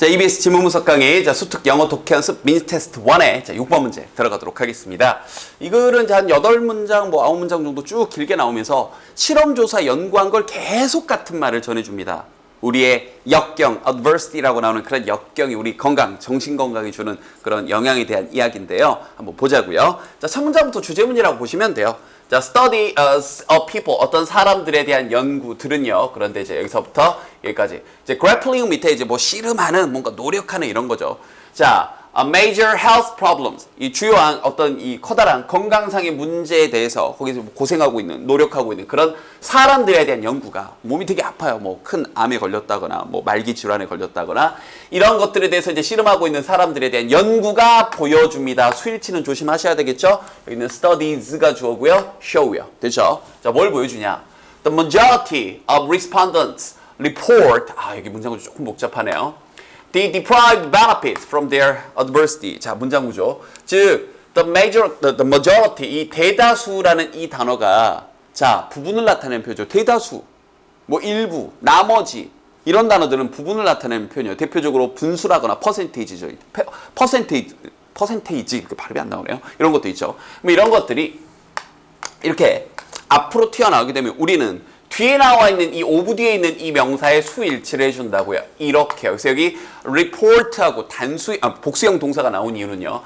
자, EBS 지문분석 강의, 자, 수특 영어 독해 연습 미니 테스트 1에 자, 6번 문제 들어가도록 하겠습니다. 이 글은 한 8문장, 뭐 9문장 정도 쭉 길게 나오면서 실험조사 연구한 걸 계속 같은 말을 전해줍니다. 우리의 역경, adversity라고 나오는 그런 역경이 우리 건강, 정신건강에 주는 그런 영향에 대한 이야기인데요. 한번 보자고요. 자, 첫 문장부터 주제문이라고 보시면 돼요. 자, study of people, 어떤 사람들에 대한 연구들은요. 그런데 이제 여기서부터 여기까지. 이제 grappling 밑에 이제 뭐 씨름하는, 뭔가 노력하는 이런 거죠. 자, major health problems. 이 주요한 어떤 이 커다란 건강상의 문제에 대해서 거기서 고생하고 있는, 노력하고 있는 그런 사람들에 대한 연구가 몸이 되게 아파요. 뭐 큰 암에 걸렸다거나, 뭐 말기 질환에 걸렸다거나 이런 것들에 대해서 이제 씨름하고 있는 사람들에 대한 연구가 보여줍니다. 수일치는 조심하셔야 되겠죠? 여기는 studies가 주어고요. show요. 됐죠? 자, 뭘 보여주냐? The majority of respondents report. 여기 문장구조 조금 복잡하네요. The deprived benefits from their adversity. 자, 문장 구조. 즉, the majority, 이 대다수라는 이 단어가 자, 부분을 나타내는 표현이죠. 대다수, 뭐 일부, 나머지 이런 단어들은 부분을 나타내는 표현이에요. 대표적으로 분수라거나 퍼센테이지죠. 퍼센테이지, 발음이 안 나오네요. 이런 것도 있죠. 뭐 이런 것들이 이렇게 앞으로 튀어나오게 되면 우리는 뒤에 나와 있는 이 오브 뒤에 있는 이 명사의 수일치를 해준다고요. 이렇게요. 그래서 여기 report하고 복수형 동사가 나온 이유는요.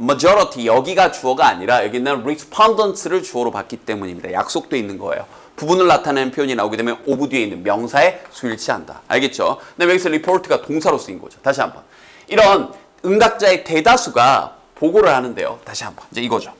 majority 여기가 주어가 아니라 여기는 respondents를 주어로 봤기 때문입니다. 약속돼 있는 거예요. 부분을 나타내는 표현이 나오게 되면 오브 뒤에 있는 명사에 수일치한다. 알겠죠? 근데 여기서 report가 동사로 쓰인 거죠. 다시 한번. 이런 응답자의 대다수가 보고를 하는데요. 다시 한번. 이제 이거죠.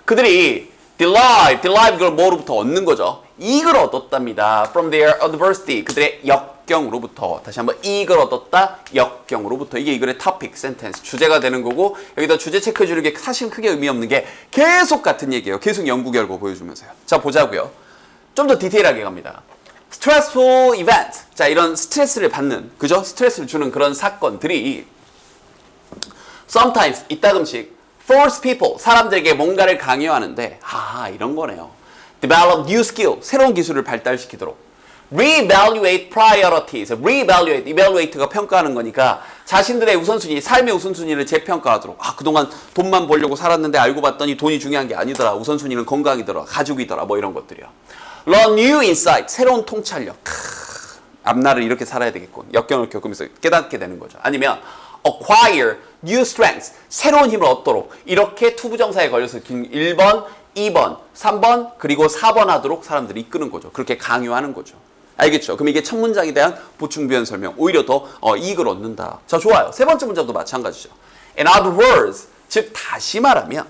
그들이 derive 그걸 뭐로부터 얻는 거죠. 이익을 얻었답니다. From their adversity. 그들의 역경으로부터. 다시 한번 이익을 얻었다. 역경으로부터. 이게 이 글의 topic, sentence. 주제가 되는 거고 여기다 주제 체크해 주는 게 사실 크게 의미 없는 게 계속 같은 얘기예요. 계속 연구 결과 보여주면서요. 자, 보자고요. 좀 더 디테일하게 갑니다. stressful event. 자, 이런 스트레스를 받는, 그죠? 스트레스를 주는 그런 사건들이 sometimes, 이따금씩 force people, 사람들에게 뭔가를 강요하는데 이런 거네요. develop new skill, 새로운 기술을 발달시키도록. reevaluate priorities, evaluate가 평가하는 거니까 자신들의 우선순위, 삶의 우선순위를 재평가하도록. 그동안 돈만 벌려고 살았는데 알고 봤더니 돈이 중요한 게 아니더라. 우선순위는 건강이더라, 가족이더라, 뭐 이런 것들이요. learn new insight, 새로운 통찰력. 앞날을 이렇게 살아야 되겠군. 역경을 겪으면서 깨닫게 되는 거죠. 아니면 acquire new strengths, 새로운 힘을 얻도록. 이렇게 투부정사에 걸려서 1번, 2번, 3번, 그리고 4번 하도록 사람들이 이끄는 거죠. 그렇게 강요하는 거죠. 알겠죠? 그럼 이게 첫 문장에 대한 보충부연 설명. 오히려 더 이익을 얻는다. 자, 좋아요. 세 번째 문장도 마찬가지죠. In other words, 즉 다시 말하면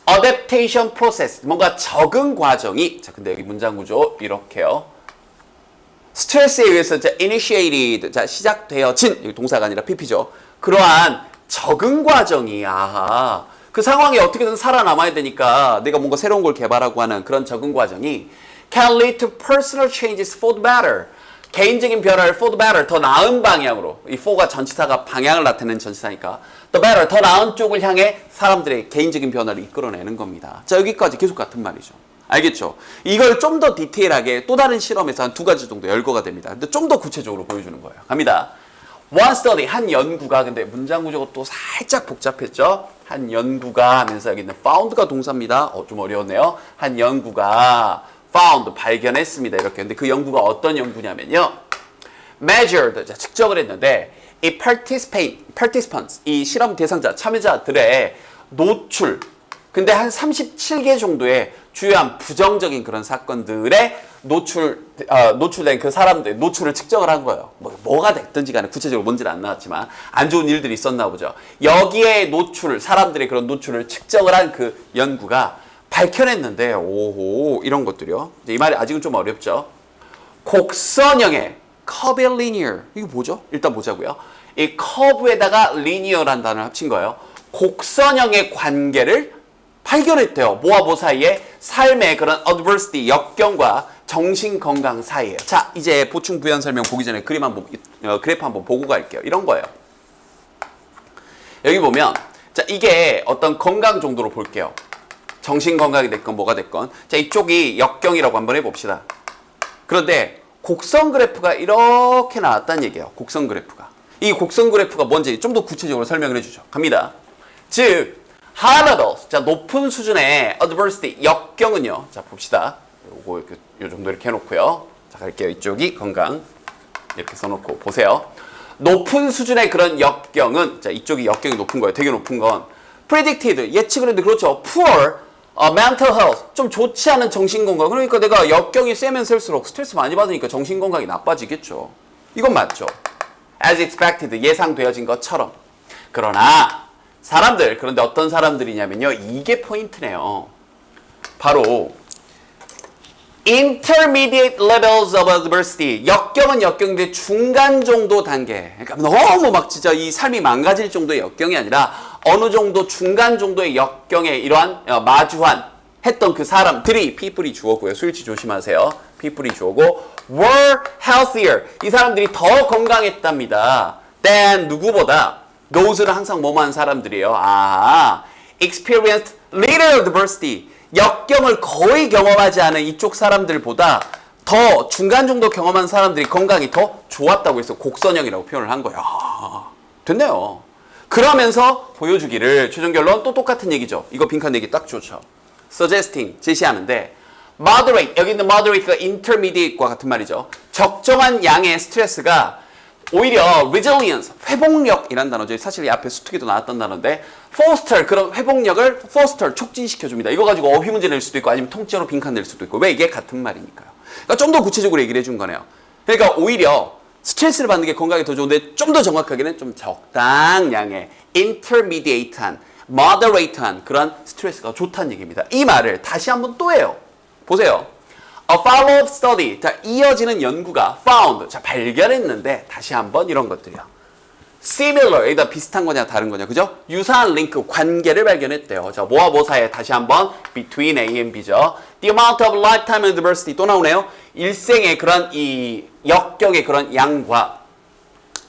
adaptation process, 뭔가 적응 과정이, 자, 근데 여기 문장 구조 이렇게요. 스트레스에 의해서 initiated, 자, 시작되어진, 여기 동사가 아니라 PP죠. 그러한 적응 과정이, 그 상황에 어떻게든 살아남아야 되니까 내가 뭔가 새로운 걸 개발하고 하는 그런 적응 과정이 can lead to personal changes for the better. 개인적인 변화를 for the better, 더 나은 방향으로. 이 for가 전치사가 방향을 나타내는 전치사니까 the better, 더 나은 쪽을 향해 사람들의 개인적인 변화를 이끌어내는 겁니다. 자, 여기까지 계속 같은 말이죠. 알겠죠? 이걸 좀 더 디테일하게 또 다른 실험에서 한 2가지 정도 열거가 됩니다. 근데 좀 더 구체적으로 보여주는 거예요. 갑니다. One study, 한 연구가, 근데 문장 구조가 또 살짝 복잡했죠? 한 연구가 하면서 여기 있는 found가 동사입니다. 좀 어려웠네요. 한 연구가 found, 발견했습니다. 이렇게. 근데 그 연구가 어떤 연구냐면요. measured, 자, 측정을 했는데 이 participants, 이 실험 대상자, 참여자들의 노출, 근데 한 37개 정도의 주요한 부정적인 그런 사건들에 노출된 그 사람들, 노출을 측정을 한 거예요. 뭐가 됐든지 간에 구체적으로 뭔지는 안 나왔지만 안 좋은 일들이 있었나 보죠. 여기에 사사람들의 그런 노출을 측정을 한 그 연구가 밝혀냈는데, 오호, 이런 것들이요. 이 말이 아직은 좀 어렵죠. 곡선형의 curvilinear, 이게 뭐죠? 일단 보자고요. 이 curve에다가 linear라는 단어를 합친 거예요. 곡선형의 관계를 발견했대요. 뭐와 뭐 사이에? 삶의 그런 adversity, 역경과 정신건강 사이에요. 자, 이제 보충 부연 설명 보기 전에 그래프 한번 보고 갈게요. 이런 거예요. 여기 보면, 자, 이게 어떤 건강 정도로 볼게요. 정신건강이 됐건 뭐가 됐건. 자, 이쪽이 역경이라고 한번 해봅시다. 그런데 곡선 그래프가 이렇게 나왔다는 얘기예요. 곡선 그래프가. 이 곡선 그래프가 뭔지 좀 더 구체적으로 설명을 해주죠. 갑니다. 즉 high levels, 자 높은 수준의 adversity, 역경은요. 자 봅시다. 요거 요 정도 이렇게 해놓고요. 자 갈게요. 이쪽이 건강 이렇게 써놓고 보세요. 높은 수준의 그런 역경은 자 이쪽이 역경이 높은 거예요. 되게 높은 건 predicted, 예측을 했는데 그렇죠. poor mental health, 좀 좋지 않은 정신건강. 그러니까 내가 역경이 세면 셀수록 스트레스 많이 받으니까 정신건강이 나빠지겠죠. 이건 맞죠. as expected, 예상되어진 것처럼. 그러나 사람들, 그런데 어떤 사람들이냐면요. 이게 포인트네요. 바로 intermediate levels of adversity. 역경은 역경인데 중간 정도 단계. 그러니까 너무 막 진짜 이 삶이 망가질 정도의 역경이 아니라 어느 정도 중간 정도의 역경에 이러한 마주한 했던 그 사람들이 people이 주어고요. 수일치 조심하세요. people이 주어고 were healthier. 이 사람들이 더 건강했답니다. than 누구보다 those를 항상 뭐만 사람들이에요. experienced little adversity. 역경을 거의 경험하지 않은 이쪽 사람들보다 더 중간 정도 경험한 사람들이 건강이 더 좋았다고 해서 곡선형이라고 표현을 한 거예요. 됐네요. 그러면서 보여주기를 최종 결론 또 똑같은 얘기죠. 이거 빈칸 내기 딱 좋죠. suggesting, 제시하는데 moderate, 여기 있는 moderate가 intermediate과 같은 말이죠. 적정한 양의 스트레스가 오히려 resilience, 회복력이란 단어죠. 사실 이 앞에 수특기도 나왔던 단어인데 foster, 그런 회복력을 foster, 촉진시켜줍니다. 이거 가지고 어휘 문제 낼 수도 있고 아니면 통째로 빈칸 낼 수도 있고. 왜? 이게 같은 말이니까요. 그러니까 좀 더 구체적으로 얘기를 해준 거네요. 그러니까 오히려 스트레스를 받는 게 건강에 더 좋은데 좀 더 정확하게는 좀 적당량의 intermediate한, moderate한 그런 스트레스가 좋다는 얘기입니다. 이 말을 다시 한번 또 해요. 보세요. A follow-up study, 자 이어지는 연구가 found, 자 발견했는데 다시 한번 이런 것들이요. Similar, 여기다 비슷한 거냐 다른 거냐, 그죠? 유사한 링크, 관계를 발견했대요. 자 뭐와 뭐 사이에 다시 한번 between A and B죠. The amount of lifetime adversity 또 나오네요. 일생의 그런 이 역경의 그런 양과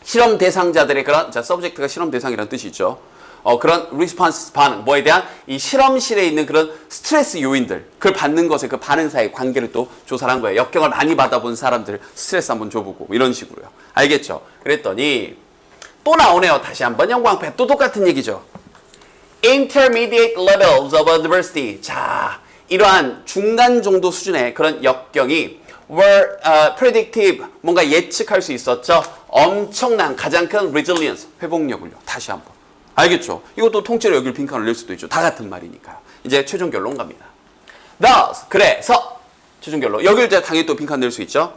실험 대상자들의 그런 자 subject가 실험 대상이라는 뜻이죠. 그런 response 반응, 뭐에 대한 이 실험실에 있는 그런 스트레스 요인들, 그걸 받는 것에 그 반응 사이의 관계를 또 조사를 한 거예요. 역경을 많이 받아본 사람들 스트레스 한번 줘보고 이런 식으로요. 알겠죠? 그랬더니 또 나오네요. 다시 한번 영광패 또 똑같은 얘기죠. Intermediate levels of adversity. 자, 이러한 중간 정도 수준의 그런 역경이 were predictive, 뭔가 예측할 수 있었죠. 엄청난 가장 큰 resilience, 회복력을요. 다시 한번. 알겠죠? 이것도 통째로 여기를 빈칸을 낼 수도 있죠. 다 같은 말이니까요. 이제 최종 결론 갑니다. Thus, 그래서 최종 결론. 여기를 이제 당연히 또 빈칸 낼 수 있죠.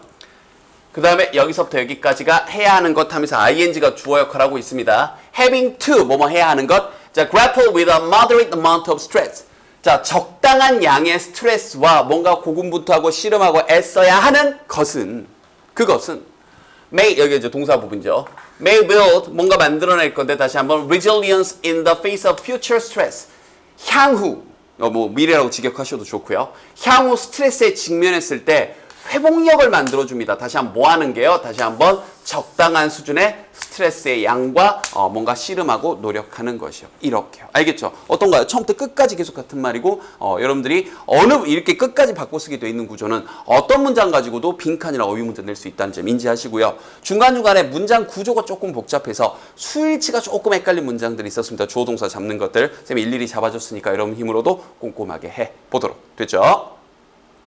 그 다음에 여기서부터 여기까지가 해야 하는 것 하면서 ing가 주어 역할을 하고 있습니다. having to, 뭐뭐 해야 하는 것. 자, grapple with a moderate amount of stress. 자, 적당한 양의 스트레스와 뭔가 고군분투하고 씨름하고 애써야 하는 것은, 그것은 may, 여기 이제 동사 부분이죠. may build, 뭔가 만들어낼 건데 다시 한번 resilience in the face of future stress. 향후, 뭐 미래라고 직역하셔도 좋고요. 향후 스트레스에 직면했을 때 회복력을 만들어줍니다. 다시 한번 뭐 하는 게요? 다시 한번 적당한 수준의 스트레스의 양과 뭔가 씨름하고 노력하는 것이요. 이렇게요. 알겠죠? 어떤가요? 처음부터 끝까지 계속 같은 말이고 여러분들이 어느 이렇게 끝까지 바꿔 쓰게 돼 있는 구조는 어떤 문장 가지고도 빈칸이나 어휘 문제 낼 수 있다는 점 인지하시고요. 중간중간에 문장 구조가 조금 복잡해서 수일치가 조금 헷갈린 문장들이 있었습니다. 주어 동사 잡는 것들 쌤이 일일이 잡아줬으니까 여러분 힘으로도 꼼꼼하게 해보도록 됐죠?